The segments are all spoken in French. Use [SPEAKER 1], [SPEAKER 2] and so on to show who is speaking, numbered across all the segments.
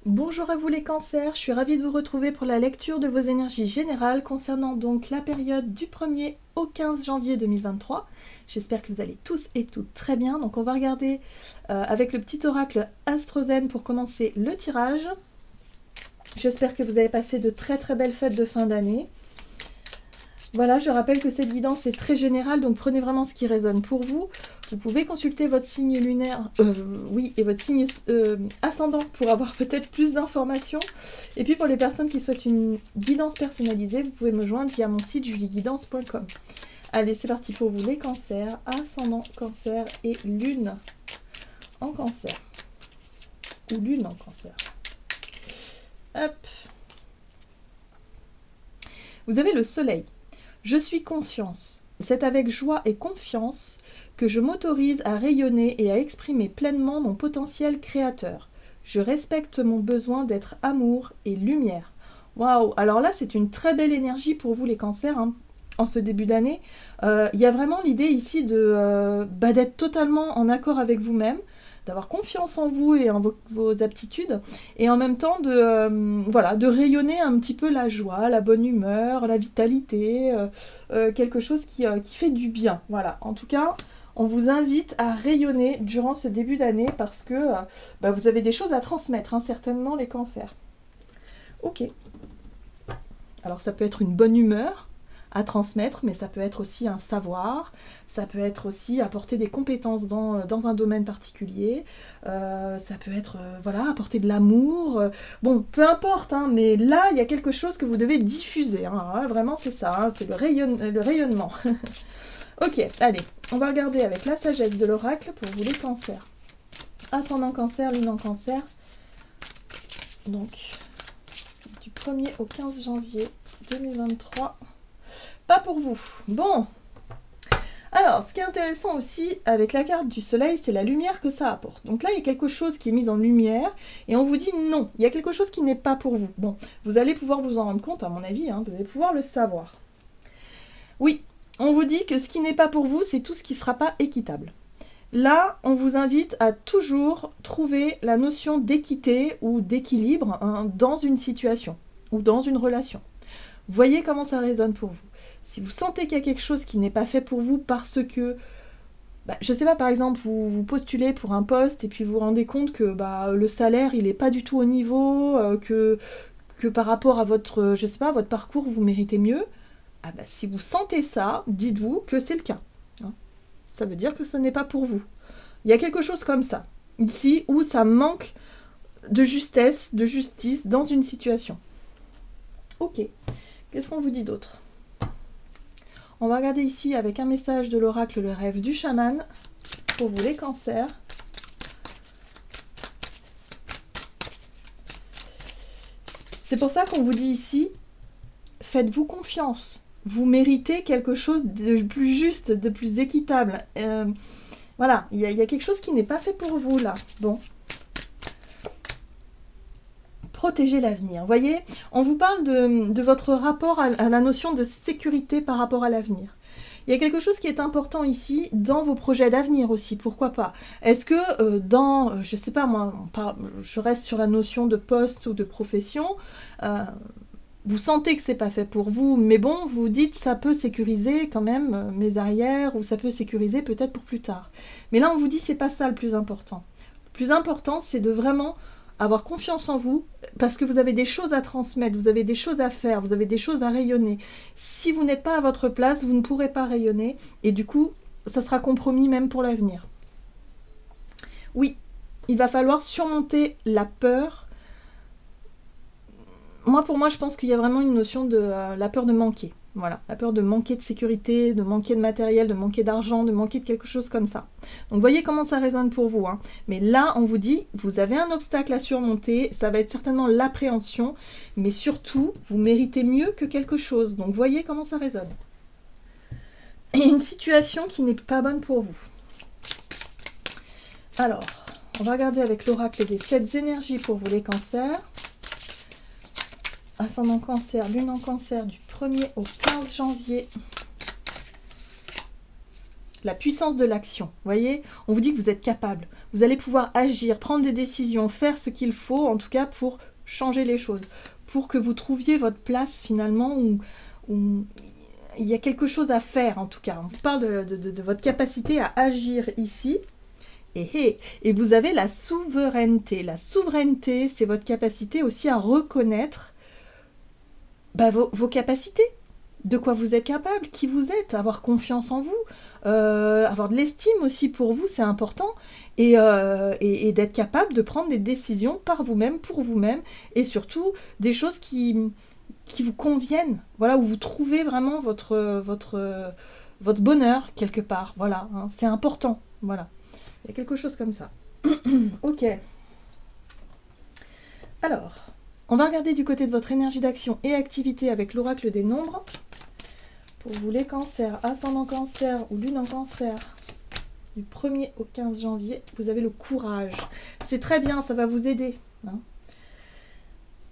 [SPEAKER 1] Bonjour à vous les cancers, je suis ravie de vous retrouver pour la lecture de vos énergies générales concernant donc la période du 1er au 15 janvier 2023. J'espère que vous allez tous et toutes très bien. Donc on va regarder avec le petit oracle Astrozen pour commencer le tirage. J'espère que vous avez passé de très très belles fêtes de fin d'année. Voilà, je rappelle que cette guidance est très générale, donc prenez vraiment ce qui résonne pour vous. Vous pouvez consulter votre signe lunaire, et votre signe ascendant pour avoir peut-être plus d'informations. Et puis pour les personnes qui souhaitent une guidance personnalisée, vous pouvez me joindre via mon site julieguidance.com. Allez, c'est parti pour vous les cancers, ascendant cancer et lune en cancer. Ou lune en cancer. Hop. Vous avez le soleil. Je suis conscience. C'est avec joie et confiance que je m'autorise à rayonner et à exprimer pleinement mon potentiel créateur. Je respecte mon besoin d'être amour et lumière. Waouh! Alors là, c'est une très belle énergie pour vous les cancers, hein, en ce début d'année. Il y a vraiment l'idée ici d'être totalement en accord avec vous-même, d'avoir confiance en vous et en vos aptitudes, et en même temps de rayonner un petit peu la joie, la bonne humeur, la vitalité, quelque chose qui fait du bien. Voilà, en tout cas, on vous invite à rayonner durant ce début d'année parce que vous avez des choses à transmettre, hein, certainement les cancers. Ok. Alors ça peut être une bonne humeur à transmettre, mais ça peut être aussi un savoir, ça peut être aussi apporter des compétences dans un domaine particulier, ça peut être apporter de l'amour, bon, peu importe, hein, mais là, il y a quelque chose que vous devez diffuser, hein, vraiment c'est ça, hein, c'est le rayonnement. Ok, allez, on va regarder avec la sagesse de l'oracle pour vous les cancers. Ascendant cancer, lune en cancer, donc du 1er au 15 janvier 2023. Pas pour vous. Bon. Alors, ce qui est intéressant aussi avec la carte du soleil, c'est la lumière que ça apporte. Donc là, il y a quelque chose qui est mis en lumière et on vous dit non, il y a quelque chose qui n'est pas pour vous. Bon, vous allez pouvoir vous en rendre compte, à mon avis, hein, vous allez pouvoir le savoir. Oui, on vous dit que ce qui n'est pas pour vous, c'est tout ce qui ne sera pas équitable. Là, on vous invite à toujours trouver la notion d'équité ou d'équilibre, hein, dans une situation ou dans une relation. Voyez comment ça résonne pour vous. Si vous sentez qu'il y a quelque chose qui n'est pas fait pour vous parce que, je sais pas, par exemple, vous postulez pour un poste et puis vous vous rendez compte que le salaire, il n'est pas du tout au niveau, que par rapport à votre, je sais pas, votre parcours, vous méritez mieux, si vous sentez ça, dites-vous que c'est le cas. Hein. Ça veut dire que ce n'est pas pour vous. Il y a quelque chose comme ça, ici, où ça manque de justesse, de justice dans une situation. Ok. Qu'est-ce qu'on vous dit d'autre? On va regarder ici avec un message de l'oracle, le rêve du chaman, pour vous les cancers. C'est pour ça qu'on vous dit ici, faites-vous confiance. Vous méritez quelque chose de plus juste, de plus équitable. Voilà, il y a quelque chose qui n'est pas fait pour vous là. Bon. Protéger l'avenir. Vous voyez, on vous parle de votre rapport à la notion de sécurité par rapport à l'avenir. Il y a quelque chose qui est important ici dans vos projets d'avenir aussi, pourquoi pas. Est-ce que je sais pas moi, je reste sur la notion de poste ou de profession, vous sentez que c'est pas fait pour vous, mais bon, vous dites ça peut sécuriser quand même mes arrières, ou ça peut sécuriser peut-être pour plus tard. Mais là on vous dit c'est pas ça le plus important. Le plus important c'est de vraiment avoir confiance en vous, parce que vous avez des choses à transmettre, vous avez des choses à faire, vous avez des choses à rayonner. Si vous n'êtes pas à votre place, vous ne pourrez pas rayonner, et du coup, ça sera compromis même pour l'avenir. Oui, il va falloir surmonter la peur. Pour moi, je pense qu'il y a vraiment une notion de la peur de manquer. Voilà, la peur de manquer de sécurité, de manquer de matériel, de manquer d'argent, de manquer de quelque chose comme ça. Donc voyez comment ça résonne pour vous. Hein. Mais là, on vous dit, vous avez un obstacle à surmonter, ça va être certainement l'appréhension, mais surtout, vous méritez mieux que quelque chose. Donc voyez comment ça résonne. Et une situation qui n'est pas bonne pour vous. Alors, on va regarder avec l'oracle des 7 énergies pour vous les cancers. Ascendant cancer, lune en cancer du 1er au 15 janvier. la puissance de l'action. Vous voyez, on vous dit que vous êtes capable. Vous allez pouvoir agir, prendre des décisions, faire ce qu'il faut, en tout cas pour changer les choses, pour que vous trouviez votre place finalement où il y a quelque chose à faire en tout cas. On vous parle de votre capacité à agir ici. Et vous avez la souveraineté. La souveraineté, c'est votre capacité aussi à reconnaître vos capacités. De quoi vous êtes capable, qui vous êtes, avoir confiance en vous, avoir de l'estime aussi pour vous, c'est important, et d'être capable de prendre des décisions par vous-même, pour vous-même, et surtout des choses qui vous conviennent, voilà, où vous trouvez vraiment votre bonheur quelque part, voilà, hein, c'est important, voilà, il y a quelque chose comme ça. Ok. Alors, on va regarder du côté de votre énergie d'action et activité avec l'oracle des nombres. Pour vous les cancers, ascendant cancer ou lune en cancer, du 1er au 15 janvier, vous avez le courage. C'est très bien, ça va vous aider. Hein.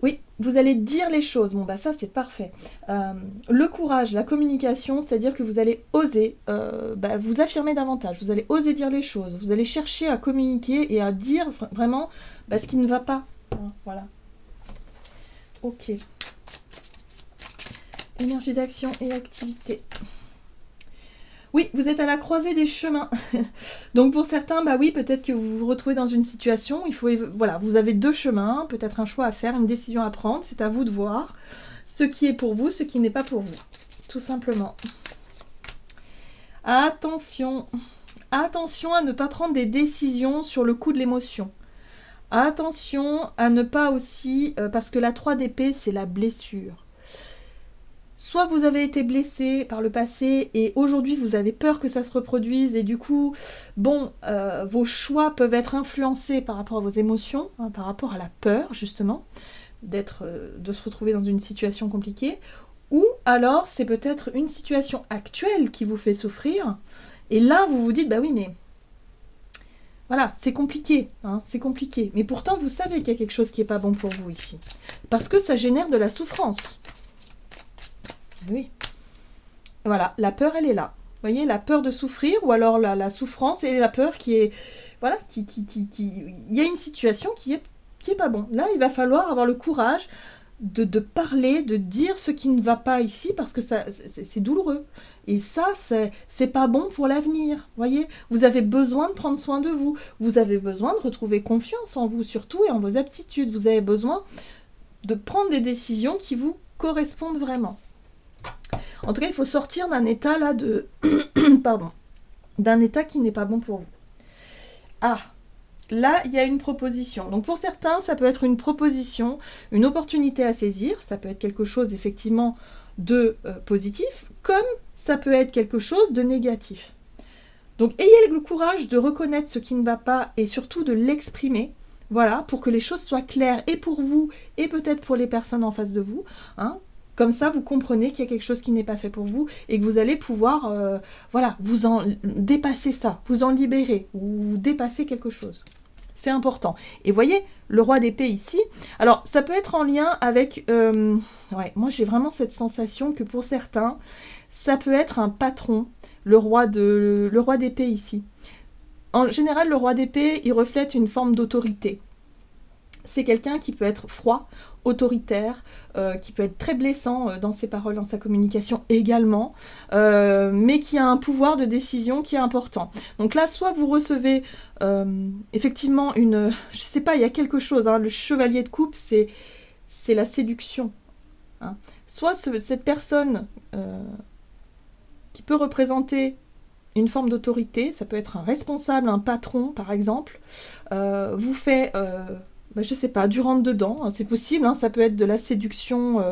[SPEAKER 1] Oui, vous allez dire les choses. Bon, ça, c'est parfait. Le courage, la communication, c'est-à-dire que vous allez oser vous affirmer davantage. Vous allez oser dire les choses. Vous allez chercher à communiquer et à dire vraiment ce qui ne va pas. Hein, voilà. Ok. Énergie d'action et activité. Oui, vous êtes à la croisée des chemins. Donc pour certains, oui, peut-être que vous vous retrouvez dans une situation, voilà, vous avez deux chemins, peut-être un choix à faire, une décision à prendre, c'est à vous de voir ce qui est pour vous, ce qui n'est pas pour vous, tout simplement. Attention, attention à ne pas prendre des décisions sur le coup de l'émotion. Attention à ne pas aussi, parce que la 3 d'épée, c'est la blessure. Soit vous avez été blessé par le passé et aujourd'hui vous avez peur que ça se reproduise et du coup, vos choix peuvent être influencés par rapport à vos émotions, hein, par rapport à la peur justement, de se retrouver dans une situation compliquée, ou alors c'est peut-être une situation actuelle qui vous fait souffrir et là vous vous dites oui mais voilà, c'est compliqué, hein, c'est compliqué, mais pourtant vous savez qu'il y a quelque chose qui n'est pas bon pour vous ici, parce que ça génère de la souffrance. Oui. Voilà, la peur, elle est là. Vous voyez, la peur de souffrir, ou alors la souffrance et la peur qui est... Voilà, il y a une situation qui est pas bon. Là, il va falloir avoir le courage de parler, de dire ce qui ne va pas ici, parce que c'est douloureux. Et ça, c'est pas bon pour l'avenir. Vous voyez, vous avez besoin de prendre soin de vous. Vous avez besoin de retrouver confiance en vous, surtout, et en vos aptitudes. Vous avez besoin de prendre des décisions qui vous correspondent vraiment. En tout cas, il faut sortir d'un état là d'un état qui n'est pas bon pour vous. Ah, là, il y a une proposition. Donc pour certains, ça peut être une proposition, une opportunité à saisir. Ça peut être quelque chose effectivement de positif, comme ça peut être quelque chose de négatif. Donc ayez le courage de reconnaître ce qui ne va pas et surtout de l'exprimer. Voilà, pour que les choses soient claires et pour vous et peut-être pour les personnes en face de vous. Hein. Comme ça, vous comprenez qu'il y a quelque chose qui n'est pas fait pour vous et que vous allez pouvoir vous en dépasser ça, vous en libérer ou vous dépasser quelque chose. C'est important. Et voyez, le roi d'épée ici, alors ça peut être en lien avec... moi j'ai vraiment cette sensation que pour certains, ça peut être un patron, le roi d'épée ici. En général, le roi d'épée, il reflète une forme d'autorité. C'est quelqu'un qui peut être froid, autoritaire, qui peut être très blessant dans ses paroles, dans sa communication également, mais qui a un pouvoir de décision qui est important. Donc là, soit vous recevez effectivement je sais pas, il y a quelque chose, hein, le chevalier de coupe, c'est la séduction. Hein. Soit cette personne qui peut représenter une forme d'autorité, ça peut être un responsable, un patron par exemple, vous fait... je sais pas, du rentre-dedans, hein, c'est possible, hein, ça peut être de la séduction,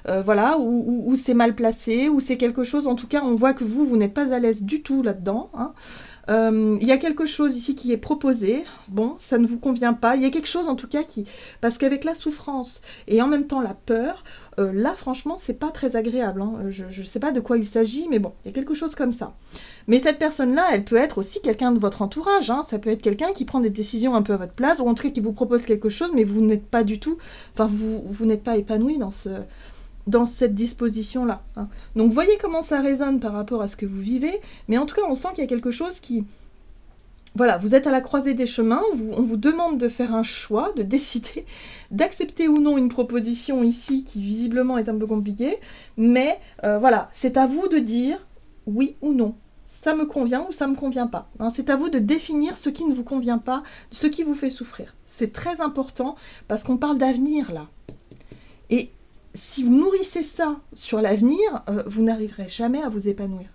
[SPEAKER 1] ou c'est mal placé, ou c'est quelque chose, en tout cas, on voit que vous n'êtes pas à l'aise du tout là-dedans. Hein. Y a quelque chose ici qui est proposé, bon, ça ne vous convient pas, il y a quelque chose en tout cas parce qu'avec la souffrance et en même temps la peur, là, franchement, c'est pas très agréable. Hein. Je sais pas de quoi il s'agit, mais bon, il y a quelque chose comme ça. Mais cette personne-là, elle peut être aussi quelqu'un de votre entourage, hein. Ça peut être quelqu'un qui prend des décisions un peu à votre place, ou en tout cas qui vous propose quelque chose, mais vous n'êtes pas du tout, vous n'êtes pas épanoui dans cette disposition-là. Hein. Donc voyez comment ça résonne par rapport à ce que vous vivez, mais en tout cas on sent qu'il y a quelque chose qui... Voilà, vous êtes à la croisée des chemins, on vous demande de faire un choix, de décider, d'accepter ou non une proposition ici qui visiblement est un peu compliquée, mais voilà, c'est à vous de dire oui ou non. Ça me convient ou ça me convient pas. Hein, c'est à vous de définir ce qui ne vous convient pas, ce qui vous fait souffrir. C'est très important parce qu'on parle d'avenir là. Et si vous nourrissez ça sur l'avenir, vous n'arriverez jamais à vous épanouir.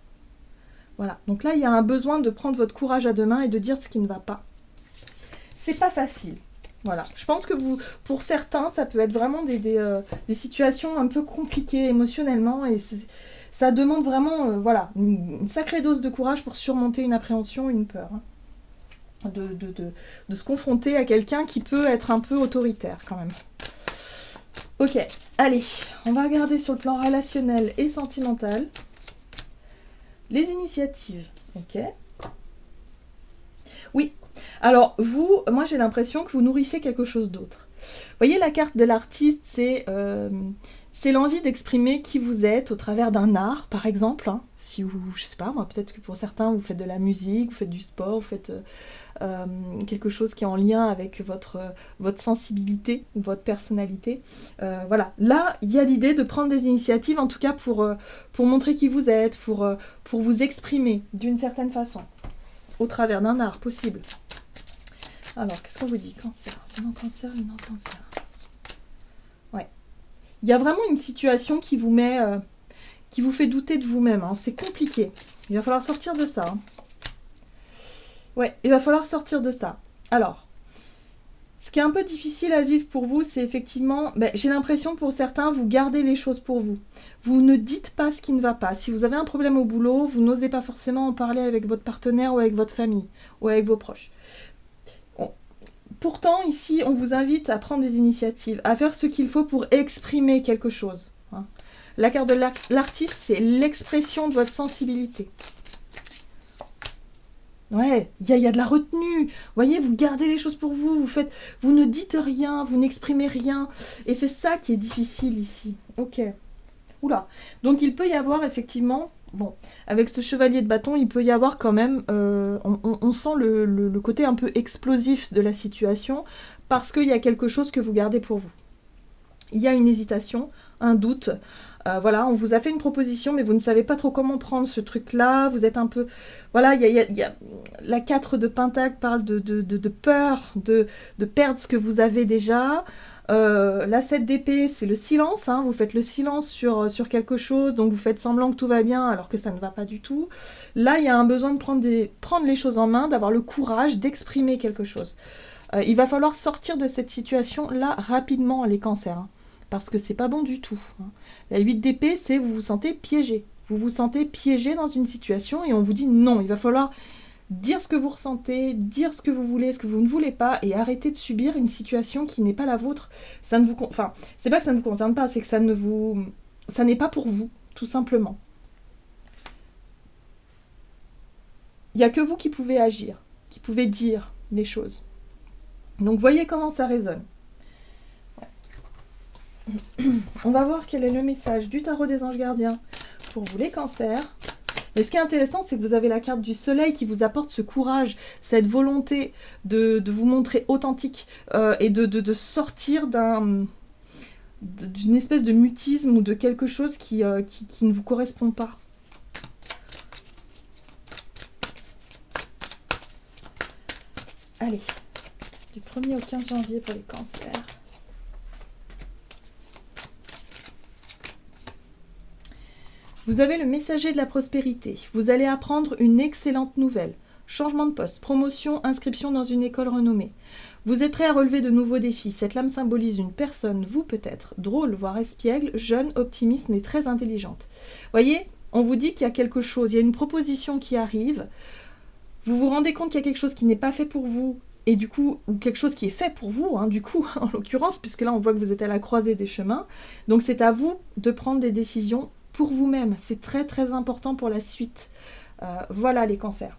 [SPEAKER 1] Voilà, donc là il y a un besoin de prendre votre courage à deux mains et de dire ce qui ne va pas. C'est pas facile. Voilà, je pense que vous, pour certains, ça peut être vraiment des situations un peu compliquées émotionnellement et ça demande vraiment voilà, une sacrée dose de courage pour surmonter une appréhension, une peur. Hein. De se confronter à quelqu'un qui peut être un peu autoritaire quand même. Ok, allez, on va regarder sur le plan relationnel et sentimental. Les initiatives, ok. Oui, alors vous, moi j'ai l'impression que vous nourrissez quelque chose d'autre. Vous voyez la carte de l'artiste, c'est l'envie d'exprimer qui vous êtes au travers d'un art, par exemple. Hein. Si vous, je sais pas, moi peut-être que pour certains vous faites de la musique, vous faites du sport, vous faites quelque chose qui est en lien avec votre sensibilité, votre personnalité. Voilà, là il y a l'idée de prendre des initiatives, en tout cas pour montrer qui vous êtes, pour vous exprimer d'une certaine façon, au travers d'un art possible. Alors, qu'est-ce qu'on vous dit? Cancer, c'est non cancer ou non cancer? Ouais. Il y a vraiment une situation qui vous met, qui vous fait douter de vous-même. Hein. C'est compliqué. Il va falloir sortir de ça. Hein. Ouais, il va falloir sortir de ça. Alors, ce qui est un peu difficile à vivre pour vous, c'est effectivement, j'ai l'impression pour certains, vous gardez les choses pour vous. Vous ne dites pas ce qui ne va pas. Si vous avez un problème au boulot, vous n'osez pas forcément en parler avec votre partenaire ou avec votre famille ou avec vos proches. Pourtant, ici, on vous invite à prendre des initiatives, à faire ce qu'il faut pour exprimer quelque chose. Hein. La carte de l'artiste, c'est l'expression de votre sensibilité. Ouais, il y a de la retenue. Vous voyez, vous gardez les choses pour vous, vous ne dites rien, vous n'exprimez rien. Et c'est ça qui est difficile ici. Ok. Oula. Donc il peut y avoir effectivement, bon, avec ce chevalier de bâton, il peut y avoir quand même, on sent le côté un peu explosif de la situation, parce qu'il y a quelque chose que vous gardez pour vous. Il y a une hésitation, un doute. Voilà, on vous a fait une proposition, mais vous ne savez pas trop comment prendre ce truc-là. Vous êtes un peu... Voilà, il y a la 4 de Pentacle parle de peur, de perdre ce que vous avez déjà. La 7 d'épée, c'est le silence. Hein, vous faites le silence sur quelque chose, donc vous faites semblant que tout va bien, alors que ça ne va pas du tout. Là, il y a un besoin de prendre les choses en main, d'avoir le courage d'exprimer quelque chose. Il va falloir sortir de cette situation-là rapidement, les cancers. Hein. Parce que c'est pas bon du tout. La 8 d'épée, c'est vous vous sentez piégé. Vous vous sentez piégé dans une situation et on vous dit non, il va falloir dire ce que vous ressentez, dire ce que vous voulez, ce que vous ne voulez pas et arrêter de subir une situation qui n'est pas la vôtre. Ça ne vous, enfin, c'est pas que ça ne vous concerne pas, c'est que ça n'est pas pour vous, tout simplement. Il n'y a que vous qui pouvez agir, qui pouvez dire les choses. Donc voyez comment ça résonne. On va voir quel est le message du tarot des anges gardiens pour vous les cancers. Et ce qui est intéressant, c'est que vous avez la carte du soleil qui vous apporte ce courage, cette volonté de vous montrer authentique et de sortir d'une espèce de mutisme ou de quelque chose qui ne vous correspond pas. Allez, du 1er au 15 janvier pour les cancers. Vous avez le messager de la prospérité. Vous allez apprendre une excellente nouvelle. Changement de poste, promotion, inscription dans une école renommée. Vous êtes prêt à relever de nouveaux défis. Cette lame symbolise une personne, vous peut-être, drôle, voire espiègle, jeune, optimiste, mais très intelligente. Voyez, on vous dit qu'il y a quelque chose, il y a une proposition qui arrive. Vous vous rendez compte qu'il y a quelque chose qui n'est pas fait pour vous, et du coup, ou quelque chose qui est fait pour vous, hein, du coup, en l'occurrence, puisque là, on voit que vous êtes à la croisée des chemins. Donc, c'est à vous de prendre des décisions pour vous-même. C'est très, très important pour la suite. Voilà, les cancers.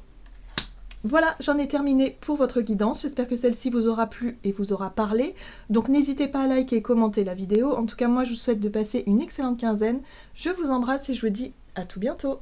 [SPEAKER 1] Voilà, j'en ai terminé pour votre guidance. J'espère que celle-ci vous aura plu et vous aura parlé. Donc n'hésitez pas à liker et commenter la vidéo. En tout cas, moi, je vous souhaite de passer une excellente quinzaine. Je vous embrasse et je vous dis à tout bientôt.